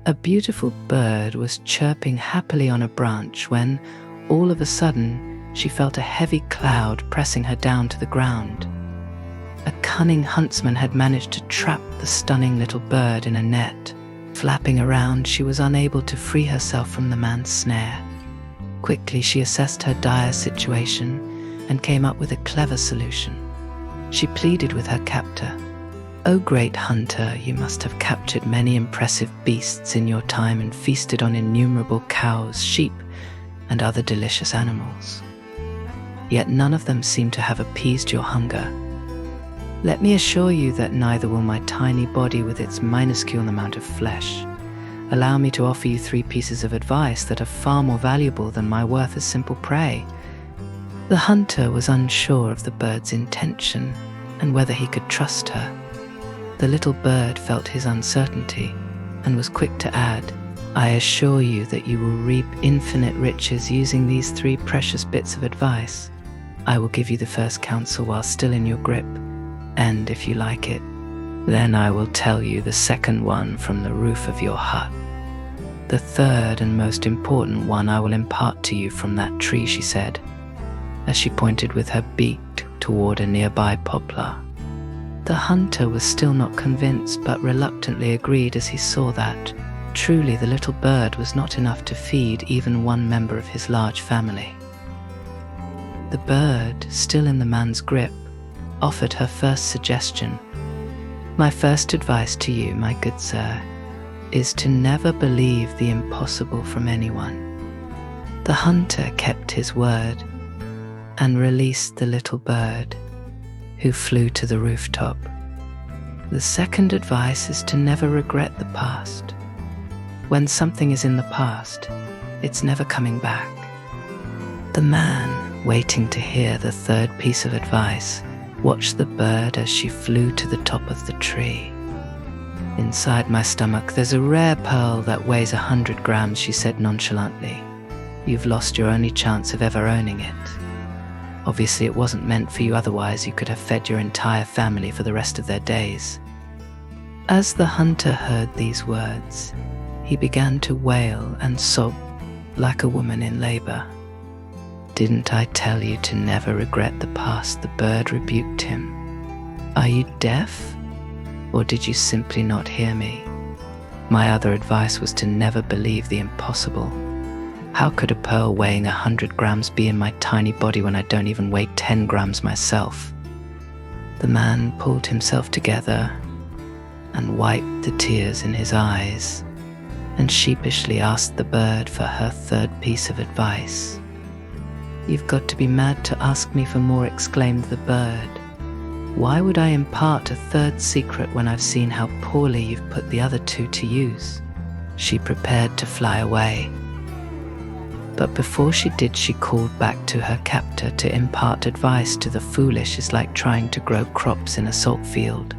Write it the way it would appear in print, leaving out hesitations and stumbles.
A beautiful bird was chirping happily on a branch when, all of a sudden, she felt a heavy cloud pressing her down to the ground. A cunning huntsman had managed to trap the stunning little bird in a net. Flapping around, she was unable to free herself from the man's snare. Quickly, she assessed her dire situation and came up with a clever solution. She pleaded with her captor. "O great hunter, you must have captured many impressive beasts in your time and feasted on innumerable cows, sheep, and other delicious animals. Yet none of them seem to have appeased your hunger. Let me assure you that neither will my tiny body with its minuscule amount of flesh. Allow me to offer you 3 pieces of advice that are far more valuable than my worth as simple prey." The hunter was unsure of the bird's intention and whether he could trust her. The little bird felt his uncertainty and was quick to add, "I assure you that you will reap infinite riches using these 3 precious bits of advice. I will give you the first counsel while still in your grip, and if you like it, then I will tell you the second one from the roof of your hut. The third and most important one I will impart to you from that tree," she said, as she pointed with her beak toward a nearby poplar. The hunter was still not convinced, but reluctantly agreed as he saw that, truly, the little bird was not enough to feed even one member of his large family. The bird, still in the man's grip, offered her first suggestion. "My first advice to you, my good sir, is to never believe the impossible from anyone." The hunter kept his word and released the little bird, who flew to the rooftop. The second advice is to never regret the past. When something is in the past, it's never coming back. The man, waiting to hear the third piece of advice, watched the bird as she flew to the top of the tree. "Inside my stomach, there's a rare pearl that weighs 100 grams, she said nonchalantly. "You've lost your only chance of ever owning it. Obviously, it wasn't meant for you, otherwise you could have fed your entire family for the rest of their days." As the hunter heard these words, he began to wail and sob like a woman in labor. "Didn't I tell you to never regret the past?" the bird rebuked him. "Are you deaf? Or did you simply not hear me? My other advice was to never believe the impossible. How could a pearl weighing 100 grams be in my tiny body when I don't even weigh 10 grams myself?" The man pulled himself together and wiped the tears in his eyes and sheepishly asked the bird for her third piece of advice. "You've got to be mad to ask me for more," exclaimed the bird. "Why would I impart a third secret when I've seen how poorly you've put the other 2 to use?" She prepared to fly away. But before she did, she called back to her captor. "To impart advice to the foolish is like trying to grow crops in a salt field.